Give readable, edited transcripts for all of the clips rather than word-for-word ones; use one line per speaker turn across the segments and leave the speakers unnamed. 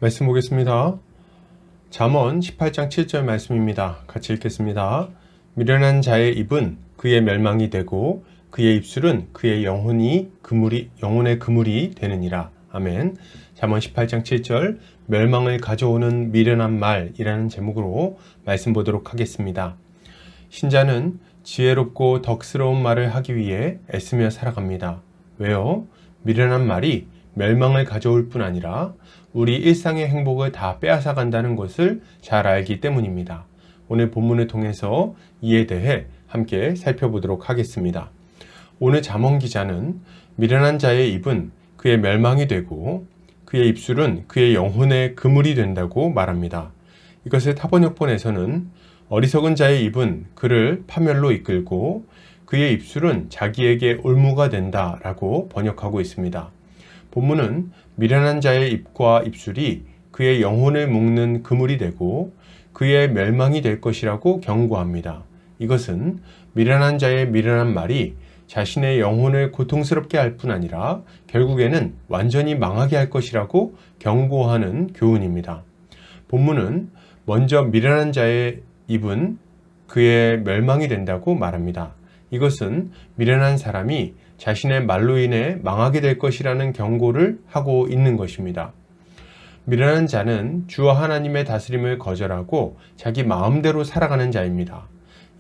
말씀 보겠습니다. 잠언 18장 7절 말씀입니다. 같이 읽겠습니다. 미련한 자의 입은 그의 멸망이 되고 그의 입술은 그의 영혼의 그물이 되느니라. 아멘. 잠언 18장 7절 멸망을 가져오는 미련한 말이라는 제목으로 말씀 보도록 하겠습니다. 신자는 지혜롭고 덕스러운 말을 하기 위해 애쓰며 살아갑니다. 왜요? 미련한 말이 멸망을 가져올 뿐 아니라 우리 일상의 행복을 다 빼앗아 간다는 것을 잘 알기 때문입니다. 오늘 본문을 통해서 이에 대해 함께 살펴보도록 하겠습니다. 오늘 잠언 기자는 미련한 자의 입은 그의 멸망이 되고 그의 입술은 그의 영혼의 그물이 된다고 말합니다. 이것을 타번역본에서는 어리석은 자의 입은 그를 파멸로 이끌고 그의 입술은 자기에게 올무가 된다라고 번역하고 있습니다. 본문은 미련한 자의 입과 입술이 그의 영혼을 묶는 그물이 되고 그의 멸망이 될 것이라고 경고합니다. 이것은 미련한 자의 미련한 말이 자신의 영혼을 고통스럽게 할 뿐 아니라 결국에는 완전히 망하게 할 것이라고 경고하는 교훈입니다. 본문은 먼저 미련한 자의 입은 그의 멸망이 된다고 말합니다. 이것은 미련한 사람이 자신의 말로 인해 망하게 될 것이라는 경고를 하고 있는 것입니다. 미련한 자는 주와 하나님의 다스림을 거절하고 자기 마음대로 살아가는 자입니다.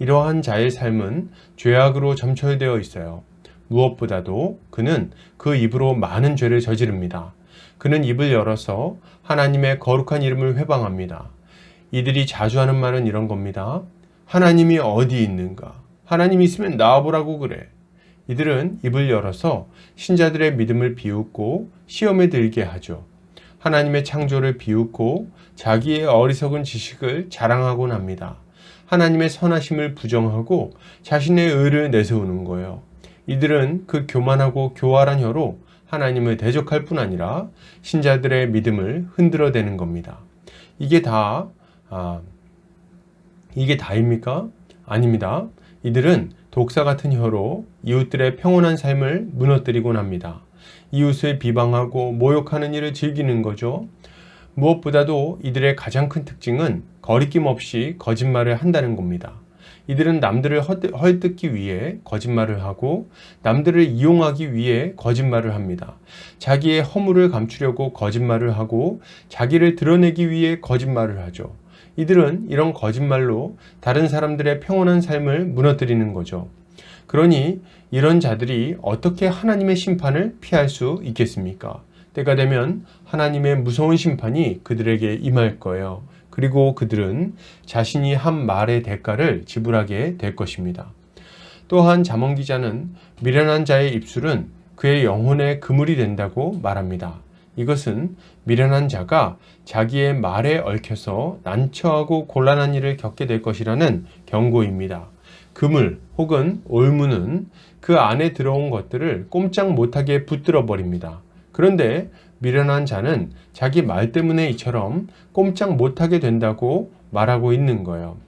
이러한 자의 삶은 죄악으로 점철되어 있어요. 무엇보다도 그는 그 입으로 많은 죄를 저지릅니다. 그는 입을 열어서 하나님의 거룩한 이름을 회방합니다. 이들이 자주 하는 말은 이런 겁니다. 하나님이 어디 있는가? 하나님이 있으면 나와보라고 그래. 이들은 입을 열어서 신자들의 믿음을 비웃고 시험에 들게 하죠. 하나님의 창조를 비웃고 자기의 어리석은 지식을 자랑하곤 합니다. 하나님의 선하심을 부정하고 자신의 의를 내세우는 거예요. 이들은 그 교만하고 교활한 혀로 하나님을 대적할 뿐 아니라 신자들의 믿음을 흔들어대는 겁니다. 이게 다입니까? 아닙니다. 이들은 독사 같은 혀로 이웃들의 평온한 삶을 무너뜨리곤 합니다. 이웃을 비방하고 모욕하는 일을 즐기는 거죠. 무엇보다도 이들의 가장 큰 특징은 거리낌 없이 거짓말을 한다는 겁니다. 이들은 남들을 헐뜯기 위해 거짓말을 하고 남들을 이용하기 위해 거짓말을 합니다. 자기의 허물을 감추려고 거짓말을 하고 자기를 드러내기 위해 거짓말을 하죠. 이들은 이런 거짓말로 다른 사람들의 평온한 삶을 무너뜨리는 거죠. 그러니 이런 자들이 어떻게 하나님의 심판을 피할 수 있겠습니까? 때가 되면 하나님의 무서운 심판이 그들에게 임할 거예요. 그리고 그들은 자신이 한 말의 대가를 지불하게 될 것입니다. 또한 잠언 기자는 미련한 자의 입술은 그의 영혼의 그물이 된다고 말합니다. 이것은 미련한 자가 자기의 말에 얽혀서 난처하고 곤란한 일을 겪게 될 것이라는 경고입니다. 그물 혹은 올무는 그 안에 들어온 것들을 꼼짝 못하게 붙들어 버립니다. 그런데 미련한 자는 자기 말 때문에 이처럼 꼼짝 못하게 된다고 말하고 있는 거예요.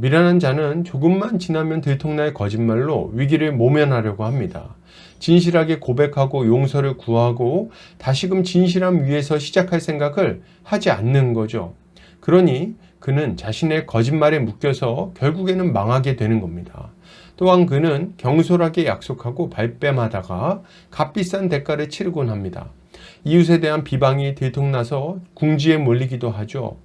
미련한 자는 조금만 지나면 들통날 거짓말로 위기를 모면하려고 합니다. 진실하게 고백하고 용서를 구하고 다시금 진실함 위에서 시작할 생각을 하지 않는 거죠. 그러니 그는 자신의 거짓말에 묶여서 결국에는 망하게 되는 겁니다. 또한 그는 경솔하게 약속하고 발뺌하다가 값비싼 대가를 치르곤 합니다. 이웃에 대한 비방이 들통나서 궁지에 몰리기도 하죠.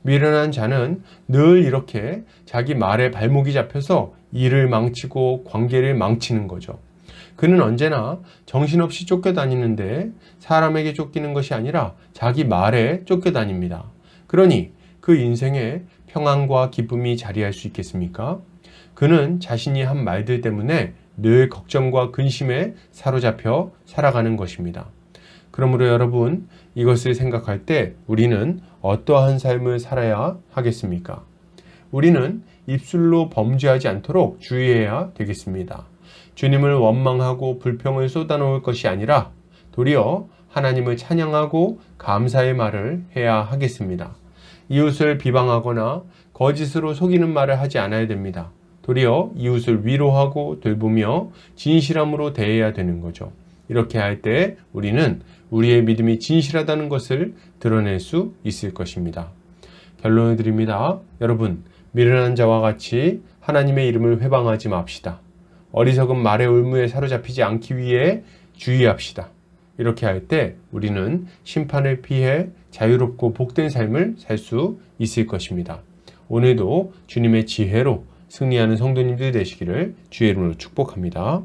미련한 자는 늘 이렇게 자기 말에 발목이 잡혀서 일을 망치고 관계를 망치는 거죠. 그는 언제나 정신없이 쫓겨다니는데 사람에게 쫓기는 것이 아니라 자기 말에 쫓겨다닙니다. 그러니 그 인생에 평안과 기쁨이 자리할 수 있겠습니까? 그는 자신이 한 말들 때문에 늘 걱정과 근심에 사로잡혀 살아가는 것입니다. 그러므로 여러분, 이것을 생각할 때 우리는 어떠한 삶을 살아야 하겠습니까? 우리는 입술로 범죄하지 않도록 주의해야 되겠습니다. 주님을 원망하고 불평을 쏟아놓을 것이 아니라 도리어 하나님을 찬양하고 감사의 말을 해야 하겠습니다. 이웃을 비방하거나 거짓으로 속이는 말을 하지 않아야 됩니다. 도리어 이웃을 위로하고 돌보며 진실함으로 대해야 되는 거죠. 이렇게 할 때 우리는 우리의 믿음이 진실하다는 것을 드러낼 수 있을 것입니다. 결론을 드립니다. 여러분, 미련한 자와 같이 하나님의 이름을 회방하지 맙시다. 어리석은 말의 올무에 사로잡히지 않기 위해 주의합시다. 이렇게 할 때 우리는 심판을 피해 자유롭고 복된 삶을 살 수 있을 것입니다. 오늘도 주님의 지혜로 승리하는 성도님들 되시기를 주의 이름으로 축복합니다.